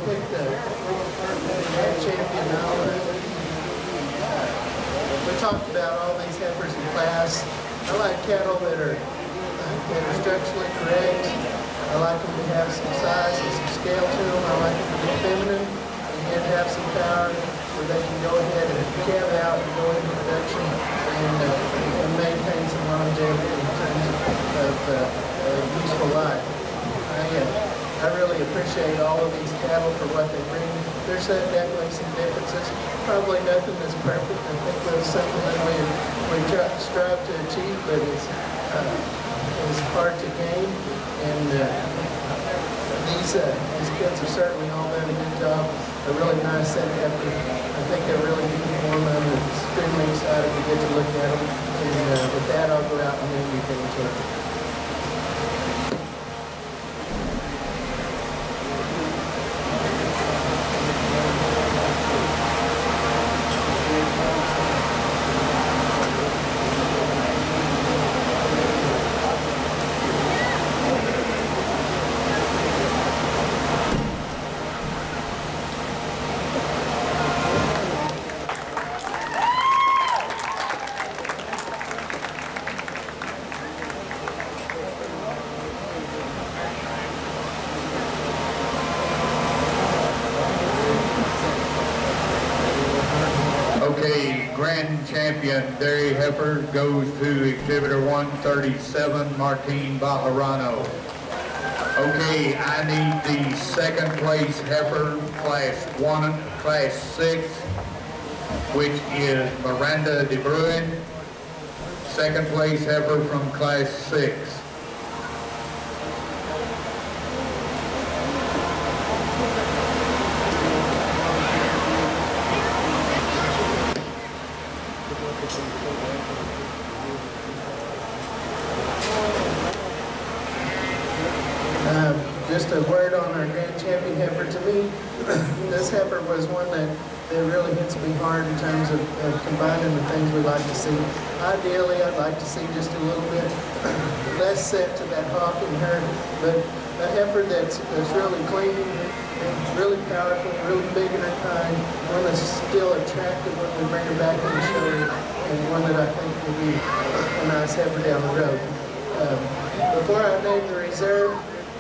picked the grand champion now. We talked about all these heifers in class. I like cattle that are structurally correct. I like them to have some size and some scale to them. I like them to be feminine and yet have some power where they can go ahead and calve out and go into production and maintain some longevity in terms of useful life. I really appreciate all of these cattle for what they bring. There's definitely some differences. Probably nothing is perfect. I think that's something that we strive to achieve, but it's hard to gain. And these kids are certainly all done a good job. A really nice set of heifers. I think they're really uniform. I'm extremely excited to get to look at them. And with that, I'll go out and then you can enjoy them. Grand champion dairy heifer goes to exhibitor 137, Martine Bajarano. Okay, I need the second place heifer, class 6, which is Miranda de Bruin. Second place heifer from class 6. Just a word on our grand champion heifer. To me, this heifer was one that really hits me hard in terms of combining the things we like to see. Ideally, I'd like to see just a little bit less set to that hawk in her, but a heifer that's really clean and really powerful, really big in her kind, one that's still attractive when we bring her back in the show, and one that I think will be a nice heifer down the road. Before I name the reserve,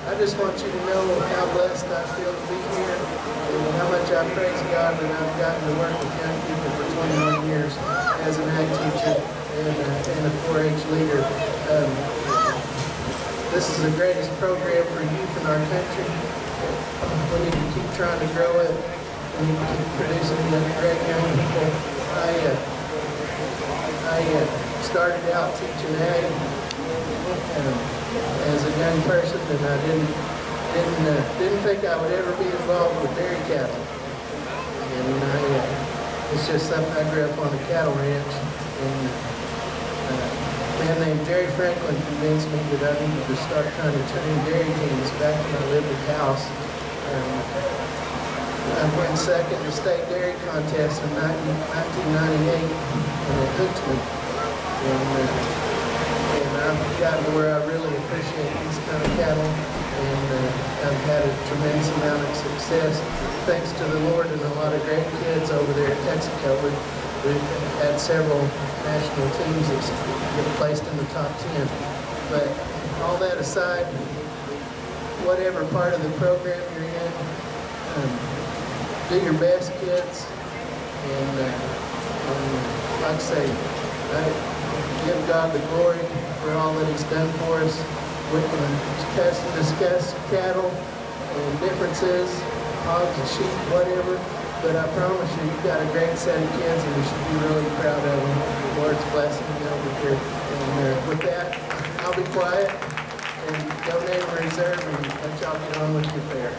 I just want you to know how blessed I feel to be here and how much I praise God that I've gotten to work with young people for 21 years as an ag teacher and a 4-H leader. This is the greatest program for youth in our country. We need to keep trying to grow it. We need to keep producing great young people. I started out teaching ag as a young person, and I didn't think I would ever be involved with dairy cattle. And it's just something. I grew up on a cattle ranch, and a man named Jerry Franklin convinced me that I needed to start trying to train dairy teams back when I lived at the house. I went second in the state dairy contest in 1998, and it hooked me. And I've gotten to where I really appreciate these kind of cattle, and I've had a tremendous amount of success thanks to the Lord and a lot of great kids over there at Texaco. We've had several national teams that get placed in the top 10. But all that aside, whatever part of the program you're in, do your best, kids, and like I say, give God the glory for all that He's done for us. We can discuss cattle and differences, hogs and sheep, whatever, but I promise you, you've got a great set of kids and you should be really proud of them. The Lord's blessing you over here. And with that, I'll be quiet and go name a reserve and let y'all get on with your fair.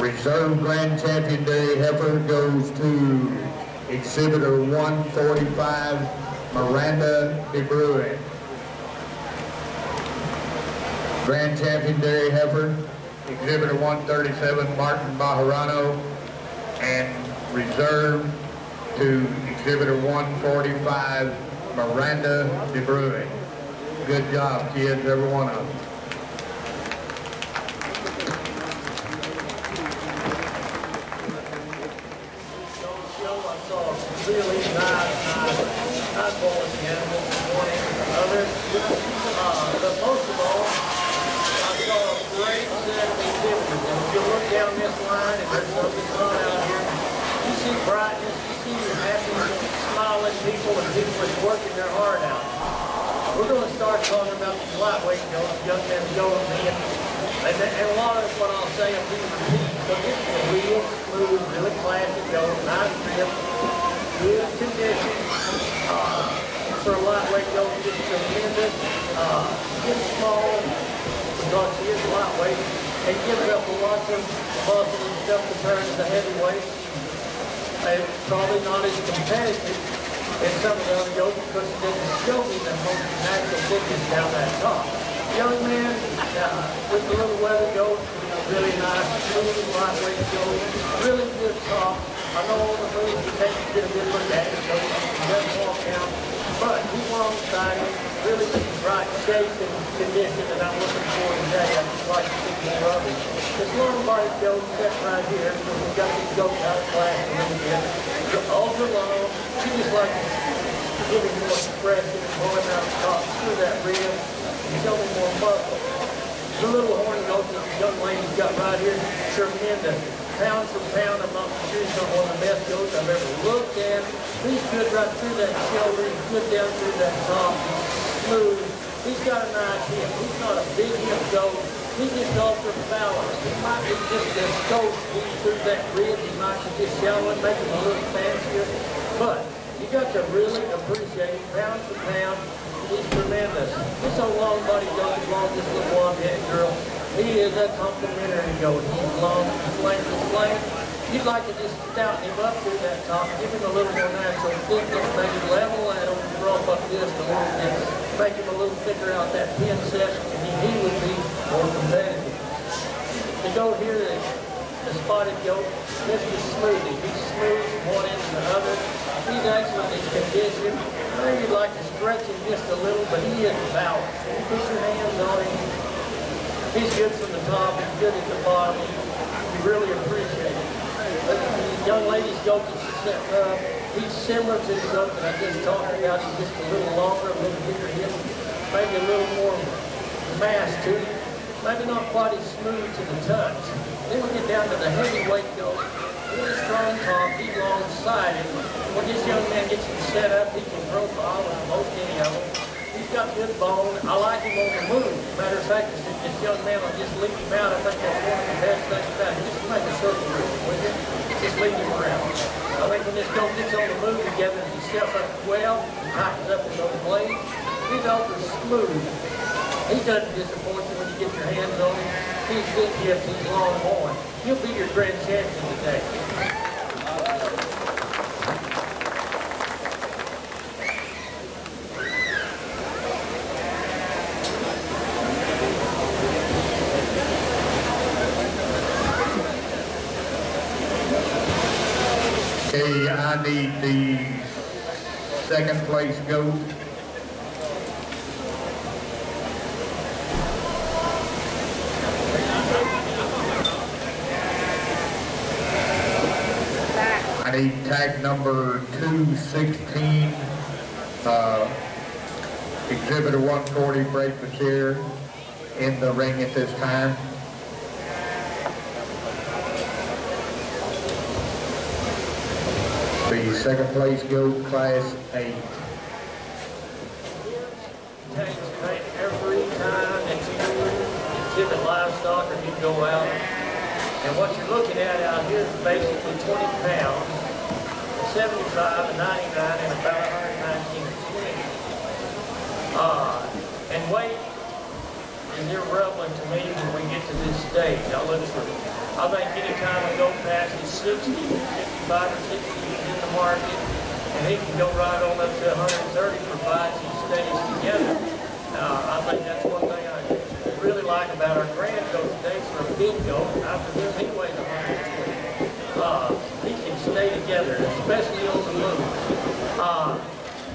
Reserve Grand Champion Dairy Heifer goes to exhibitor 145, Miranda DeBruin. Grand Champion Dairy Heifer, Exhibitor 137, Martin Bajarano, and reserve to Exhibitor 145, Miranda DeBruin. Good job, kids, every one of them. Really nice quality animals from one end to the other. But most of all, I saw a great set of exhibitors. And if you look down this line, and there's something fun out here, you see brightness, you see happy, smiling people, and people that's working their heart out. We're going to start talking about these lightweight goats, young men going in. And a lot of what I'll say will be repeat. So this is a real smooth, really classic goat, nice grip, good condition. For a lightweight goat, just tremendous. Just small, because he is lightweight, and gives up lots of muscle and stuff compared to the heavyweight. And probably not as competitive as some of the other goats because he doesn't show me the most natural thickness down that top. Young man with the little weather goat, really nice, smooth, lightweight goat, really good top. I know all the moves you take to get a good look at it, so he doesn't walk out. But he's alongside him, really in the right shape and condition that I'm looking for today. I just like to see more of him. This long-bodied goat set right here, so we've got these goats out of class a little bit. Ultra long, she just like to give him more expression and going out the top through that rib and show him more muscle. The little horny goat that the young lady's got right here, tremendous. Pound for pound, I'm not sure he's one of the best goats I've ever looked at. He's good right through that shoulder, he's good down through that top, he's smooth. He's got a nice hip. He's not a big hip goat. He's just ultra balanced. He might be just a goat through that rib. He might be just shallow and make him a little fancier. But you got to really appreciate him pound for pound. He's tremendous. This old long body goat belongs to this little blonde-headed girl. He is a complimentary goat. He's long, he's length, he's slant. You'd like to just stouten him up through that top, give him a little more natural thickness, maybe level that over, rough up just a little bit, make him a little thicker out that pin set, and he would be more competitive. The goat here, the spotted goat, Mr. Smoothie. He's smooth from one end to the other. He's excellent in condition. Maybe you'd like to stretch him just a little, but he is balanced. You put your hands on him. He's good from the top, he's good at the bottom. We really appreciate it. But the young lady's goat that she's setting up, he's similar to the goat that I just talked about. He's just a little longer, a little bigger hip, maybe a little more mass to him. Maybe not quite as smooth to the touch. Then we get down to the heavyweight goat. Really strong top, he's long-sided. When this young man gets him set up, he can profile with most any of them. He's got good bone. I like him on the move. Matter of fact, if this young man will just lead him out, I think that's one of the best things about him. Just make a circle with him, will you? Just lead him around. I think when this goat gets on the move, he gathers himself up well, he tightens up his own blade. He's ultra smooth. He doesn't disappoint you when you get your hands on him. He's good hips, he's long horn. He'll be your grand champion today. Okay, I need the second place goat. I need tag number 216, Exhibitor 140, Brake Bashir, in the ring at this time. The second place goat, Class 8. Tank every time that you exhibit livestock or you go out. And what you're looking at out here is basically 20 pounds, 75, a 99, and about 119 swing. And weight is irrelevant to me when we get to this stage. I think any time we go past the 60, 55 or 60 is in the market. and he can go right on up to 130 provided he stays together. I think that's one thing I really like about our grand goat today for a big goat. I presume he weighs 120. He can stay together, especially on the move.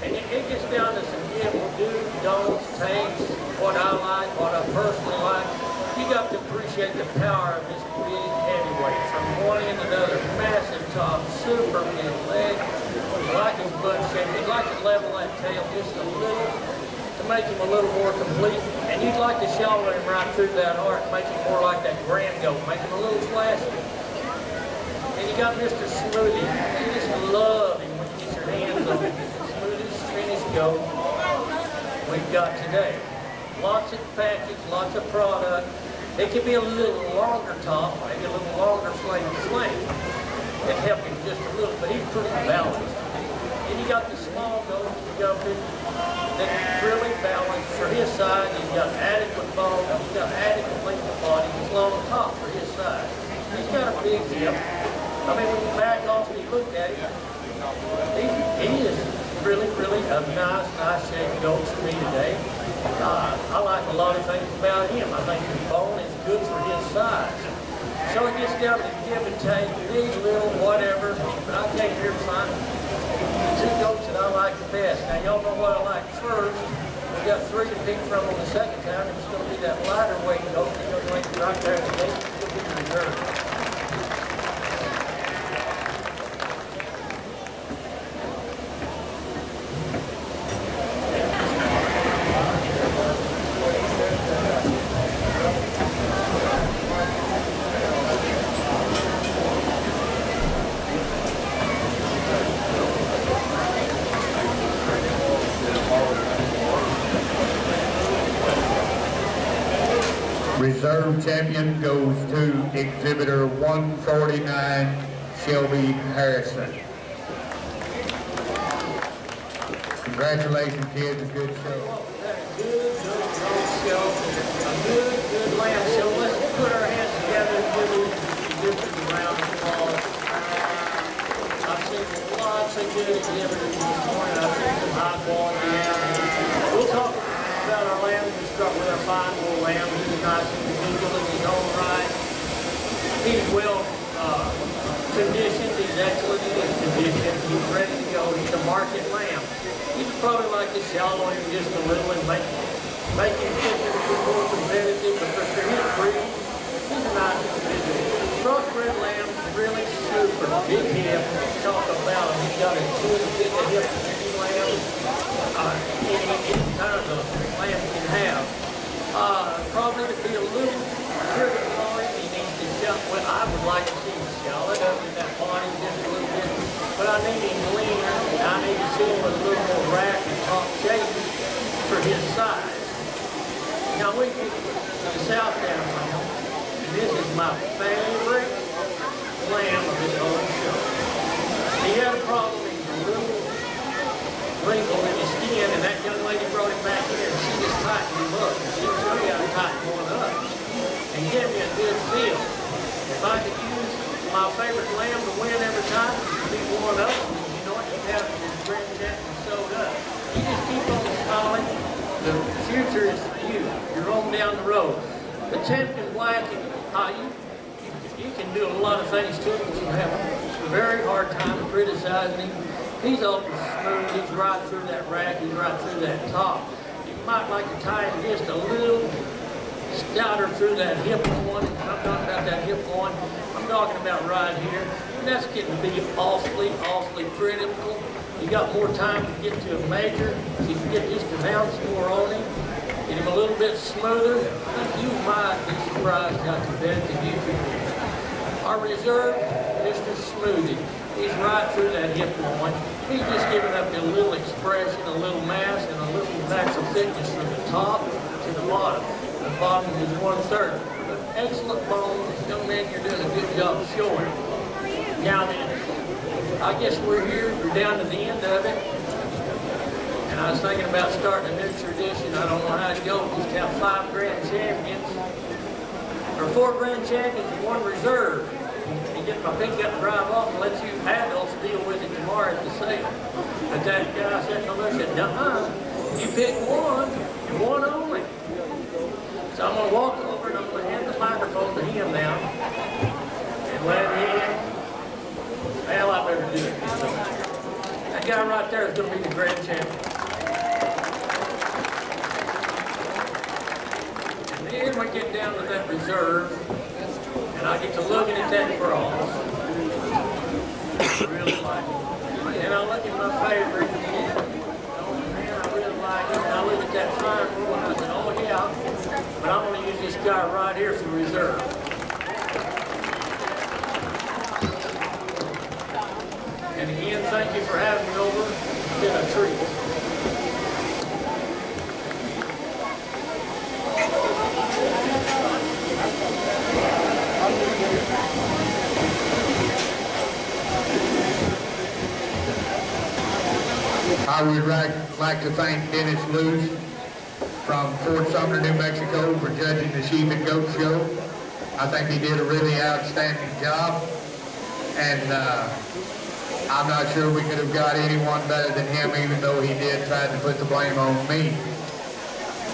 And it gets down to some do's, don'ts, takes, what I like, what I personally like. You got to appreciate the power of this big heavyweight from one end to the other. Massive top, super big leg. You like his butt shape. You'd like to level that tail just a little to make him a little more complete. And you'd like to shoulder him right through that heart, make him more like that grand goat, make him a little flashy. And you got Mr. Smoothie. You just love him when you get your hands on him. Smoothest finished goat we've got today. Lots of package, lots of product. It could be a little longer top, maybe a little longer flank. It'd help him just a little, but he's pretty balanced. And you got the small goat, you got it that's really balanced for his size. He's got adequate bone, he's got adequate length of body, he's long top for his size. He's got a big hip. I mean, when you back off and you look at him, he is really a nice shaped goat for me today. I like a lot of things about him. I think his bone is good for his size. So it gets down to give and take, big, little, whatever. But I came here to find the two goats that I like the best. Now y'all know what I like first. We got three to pick from on the second time. It's going to be that lighter weight goat. It's going to be right there today. It's going to be reserved. Reserve champion goes to exhibitor 149, Shelby Harrison. Congratulations, kids, a good show. Good lamb show. Let's put our hands together and give exhibitors a round of applause. I've seen lots of good exhibitors this morning. I've seen some high quality lambs. We'll talk about our lambs. We start with our fine wool lamb. He's a nice individual in his own right. He's well conditioned. He's excellent in his condition. He's ready to go. He's a market lamb. You'd probably like to shallow him just a little and make him think a little more competitive, but for his breed, he's a nice individual. Crossbred lamb, really super big hip. Talk about him. He's got a good big hip for any lamb. Any kind of a lamb you can have. Probably to be a little bigger for him, he needs to jump. Well, I would like to see him shallow up in that body just a little bit, but I need him leaner. I need to see him with a little more rack and top shape for his size. Now we get to the south down lamb, and this is my favorite lamb of this whole show. He had a problem, he's a little wrinkle in his skin, and that young lady brought him back here, and she just tightened him up. And she was really got to tighten one up and give me a good feel. If I could use my favorite lamb to win every time, it'd be one up. You know what? You have your grand champion sewed up. You just keep on smiling. The future is for you. You're on down the road. The champion black, you can do a lot of things to him, but you have a very hard time criticizing him. He's ultra smooth. He's right through that rack. He's right through that top. You might like to tie him just a little stouter through that hip one. I'm talking about that hip one. I'm talking about right here. And that's getting to be awfully critical. You got more time to get to a major. So you can get just an ounce more on him. Get him a little bit smoother. You might be surprised how competitive you can be. Our reserve, Mr. Smoothie. He's right through that hip line. He's just giving up a little expression, a little mass, and a little natural thickness from the top to the bottom. The bottom is 1/3. Excellent bones. Young man, you're doing a good job showing. Now then, I guess we're here. We're down to the end of it. And I was thinking about starting a new tradition. I don't know how to go. Just have 5 grand champions. Or 4 grand champions and 1 reserve. You get I'll pick you up and drive off and let you adults deal with it tomorrow at the sale. But that guy said, no, I said, nuh-uh. You pick one, and one only. So I'm going to walk over and I'm going to hand the microphone to him now. And let him, well, I better do it. That guy right there is going to be the grand champion. And then we get down to that reserve, and I get to looking at that cross. I really like it. And I look at my favorite, man, I really like it. And I look at that fine rule, and I said, oh yeah, but I'm going to use this guy right here for reserve. And again, thank you for having me over. It's been a treat. I would like to thank Dennis Luce from Fort Sumner, New Mexico for judging the sheep and goat show. I think he did a really outstanding job, and I'm not sure we could have got anyone better than him, even though he did try to put the blame on me.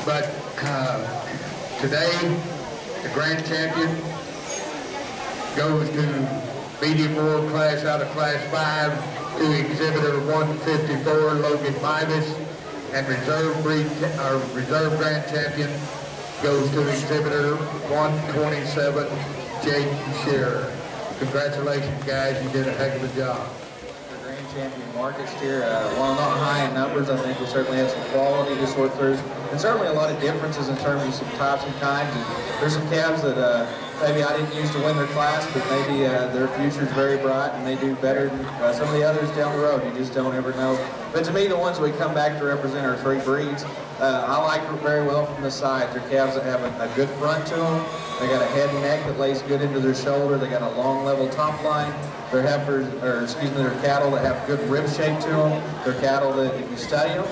But today, the grand champion goes to medium world class out of class 5 to exhibitor 154, Logan Midas, and reserve grand champion goes to exhibitor 127, Jake Shearer. Congratulations, guys, you did a heck of a job. Grand champion market steer, while not high in numbers, I think we certainly have some quality to sort through, and certainly a lot of differences in terms of some types and kinds. And there's some calves that maybe I didn't use to win their class, but maybe their future's very bright and they do better than some of the others down the road. You just don't ever know. But to me, the ones we come back to represent are 3 breeds. I like them very well from the side. They're calves that have a good front to them. They got a head and neck that lays good into their shoulder. They got a long level top line. They're heifers, or excuse me, they're cattle that have good rib shape to them. They're cattle that, if you study them,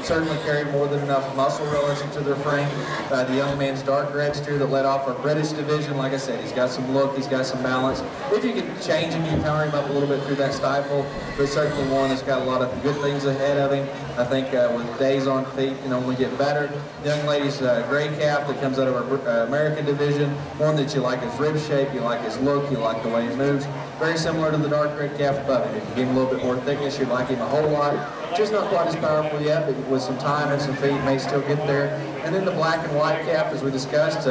certainly carry more than enough muscle relative to their frame. The young man's dark red steer that led off our British division, like I said, he's got some look, he's got some balance. If you can change him, you power him up a little bit through that stifle, but certainly one that's got a lot of good things ahead of him. I think with days on feet, you know, we get better. The young lady's gray calf that comes out of our American division, one that you like his rib shape, you like his look, you like the way he moves. Very similar to the dark red calf above him. If you give him a little bit more thickness, you'd like him a whole lot. Just not quite as powerful yet, but with some time and some feet, may still get there. And then the black and white calf, as we discussed,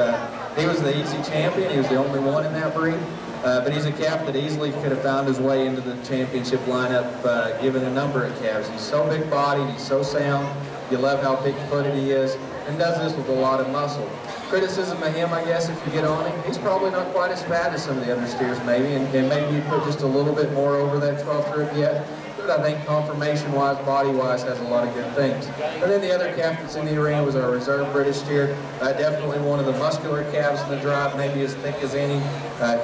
he was the easy champion. He was the only one in that breed. But he's a calf that easily could have found his way into the championship lineup, given a number of calves. He's so big-bodied, he's so sound. You love how big-footed he is, and does this with a lot of muscle. Criticism of him, I guess, if you get on him, he's probably not quite as fat as some of the other steers, maybe, and maybe you put just a little bit more over that 12th rib yet. But I think conformation-wise, body-wise, has a lot of good things. And then the other calf that's in the arena was our reserve British steer. Definitely one of the muscular calves in the drive, maybe as thick as any.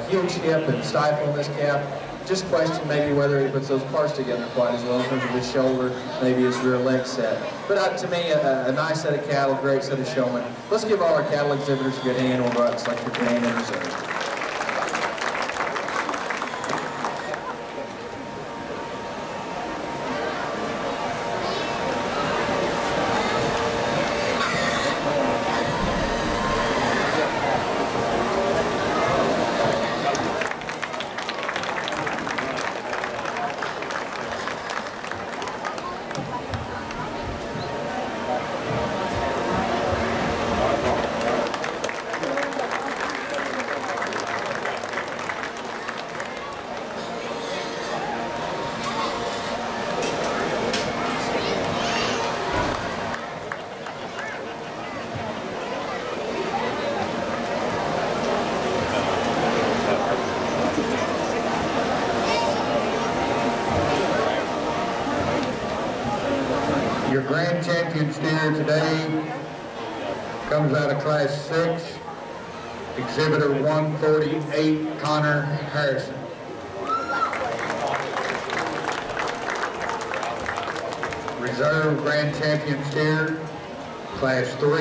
Huge hip and stifle in this calf. Just question maybe whether he puts those parts together quite as well in terms of his shoulder, maybe his rear leg set. But to me, a nice set of cattle, great set of showmen. Let's give all our cattle exhibitors a good hand. We'll go out and select your name and reserve. Your grand champion steer today comes out of class 6, exhibitor 148, Connor Harrison. Reserve grand champion steer, class 3,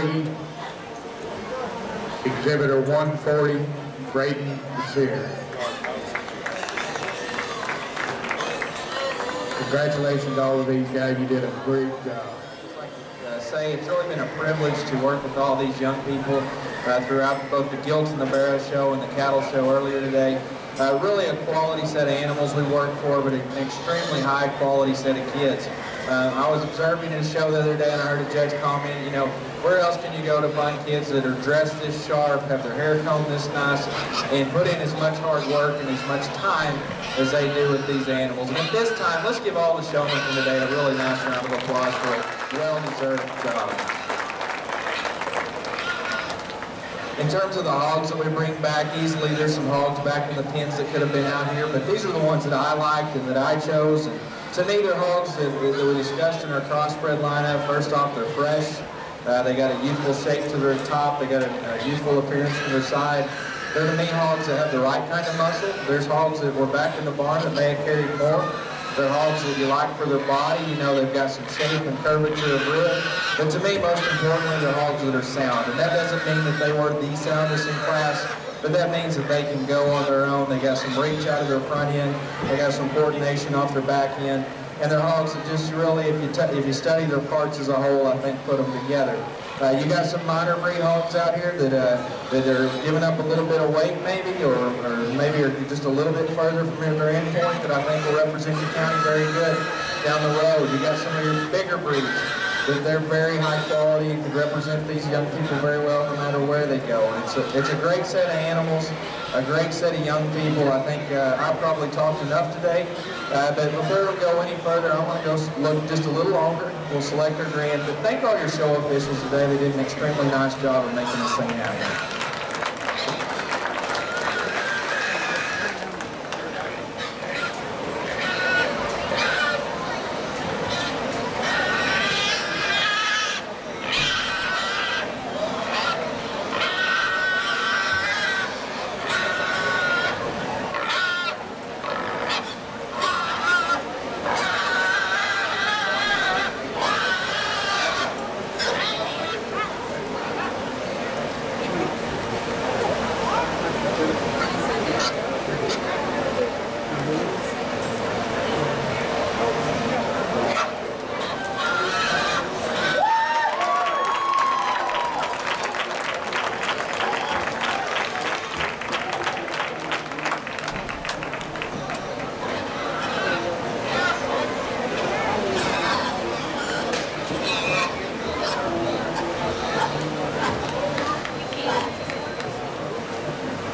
exhibitor 140, Braden Sear. Congratulations to all of these guys. You did a great job. Say it's really been a privilege to work with all these young people throughout both the Gilts and the Barrow show and the cattle show earlier today. Really a quality set of animals we work for, but an extremely high quality set of kids. I was observing his show the other day and I heard a judge comment, you know, where else can you go to find kids that are dressed this sharp, have their hair combed this nice, and put in as much hard work and as much time as they do with these animals. And at this time, let's give all the showmen from today a really nice round of applause for a well-deserved job. In terms of the hogs that we bring back, easily there's some hogs back in the pens that could have been out here, but these are the ones that I liked and that I chose. And to me, they're hogs that we discussed in our crossbred lineup. First off, they're fresh. They got a youthful shape to their top. They got a youthful appearance to their side. They're the main hogs that have the right kind of muscle. There's hogs that were back in the barn that may have carried more. They're hogs that you like for their body. You know, they've got some shape and curvature of rib. But to me, most importantly, they're hogs that are sound. And that doesn't mean that they were the soundest in class, but that means that they can go on their own. They got some reach out of their front end. They got some coordination off their back end. And they're hogs that just really, if you study their parts as a whole, I think put them together. You got some minor breed hogs out here that are giving up a little bit of weight maybe, or maybe are just a little bit further from their end point that I think will represent your county very good down the road. You got some of your bigger breeds that they're very high quality and can represent these young people very well no matter where they go. And it's a great set of animals, a great set of young people. I think I probably talked enough today, but before we go any further, I want to go look just a little longer. We'll select our grand, but thank all your show officials today. They did an extremely nice job of making this thing happen.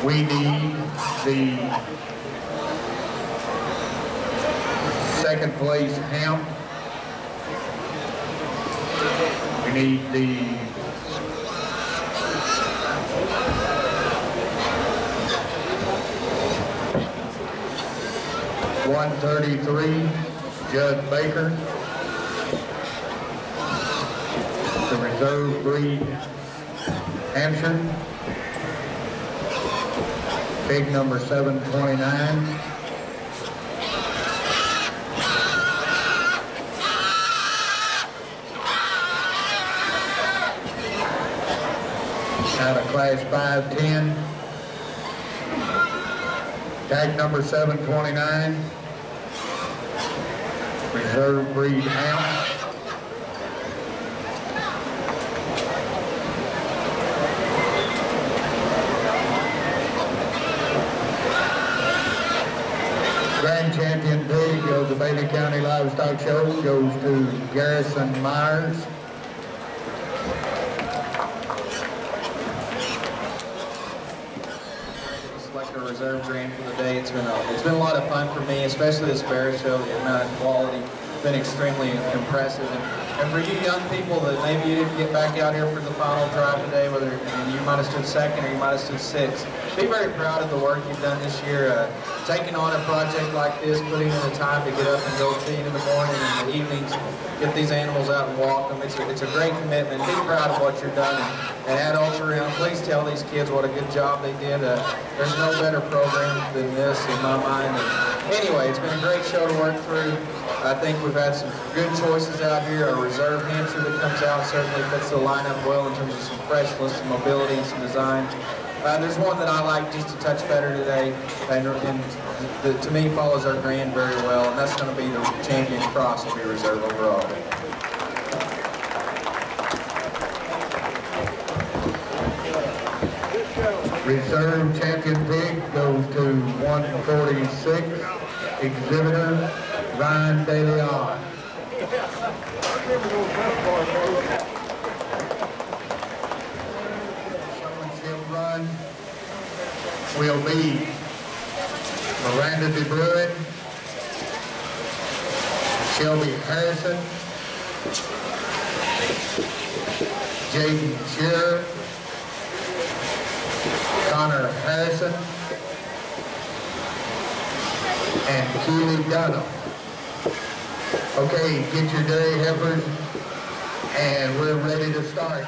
We need the second place ham. We need the .133 Judd Baker, the reserve breed Hampshire. Pig number 729. Out of class 510. Tag number 729. Reserve breed hound. Grand champion pig of the Bailey County Livestock Show goes to Garrison Myers. Select our reserve grand for the day. It's been a lot of fun for me, especially this Barrow show. The amount of quality has been extremely impressive. And for you young people that maybe you didn't get back out here for the final drive today, whether you might have stood second or you might have stood sixth, be very proud of the work you've done this year. Taking on a project like this, putting in the time to get up and go feed in the morning and the evenings, get these animals out and walk them. It's a great commitment. Be proud of what you're done. And adults around, please tell these kids what a good job they did. There's no better program than this in my mind. And anyway, it's been a great show to work through. I think we've had some good choices out here. Our reserve Hampshire that comes out certainly fits the lineup well in terms of some freshness, some mobility, and some design. There's one that I like just a touch better today, and to me follows our grand very well, and that's going to be the Champion Cross will be reserved overall. Reserve champion pig goes to 146, exhibitor Ryan De Leon. Showmanship run will be Miranda DeBruin, Shelby Harrison, Jaden Shearer, Connor Harrison, and Keely Dunham. Okay, get your dairy heifers, and we're ready to start.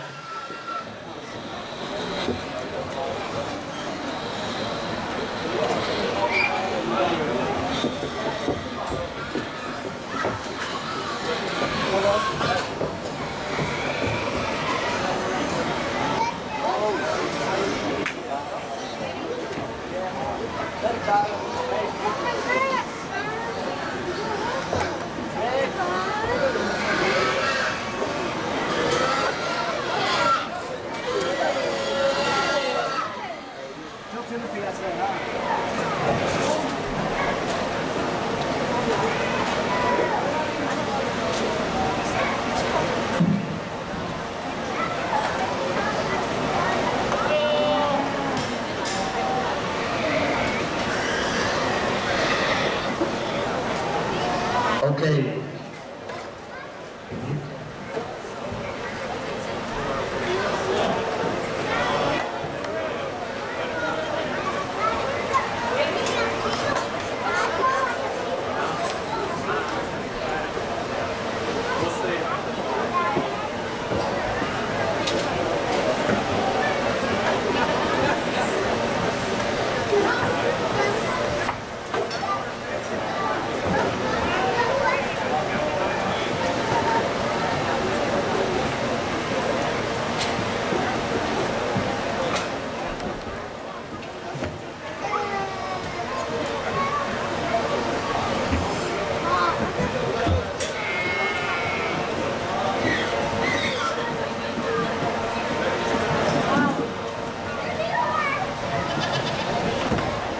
Okay.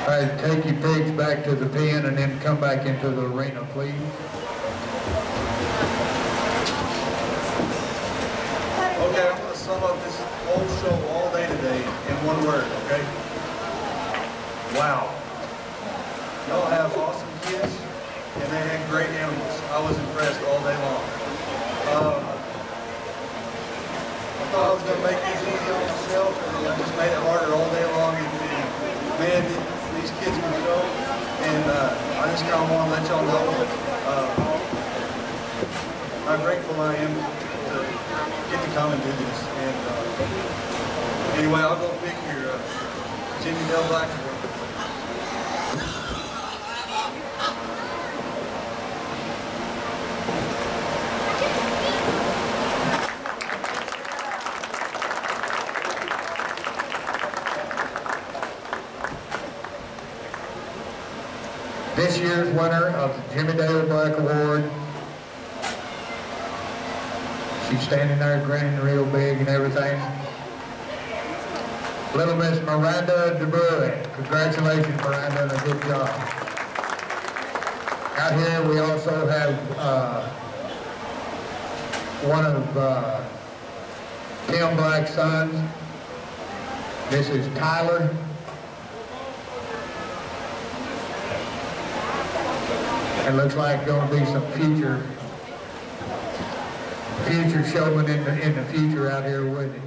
All right, take your pigs back to the pen and then come back into the arena, please. Okay, I'm going to sum up this whole show all day today in one word, okay? Wow. Y'all have awesome kids, and they had great animals. I was impressed all day long. I thought I was going to make this easy on myself, and I just made it harder all day long. And man, these kids can show, and I just kind of want to let y'all know how grateful I am to get to come and do this. And anyway, I'll go pick your Jimmy Dale Blackboard. This year's winner of the Jimmy Dale Black Award. She's standing there grinning real big and everything. Little Miss Miranda DeBruin. Congratulations, Miranda, and a good job. Out here we also have one of Tim Black's sons. This is Tyler. It looks like going to be some future showmen in the future out here with him.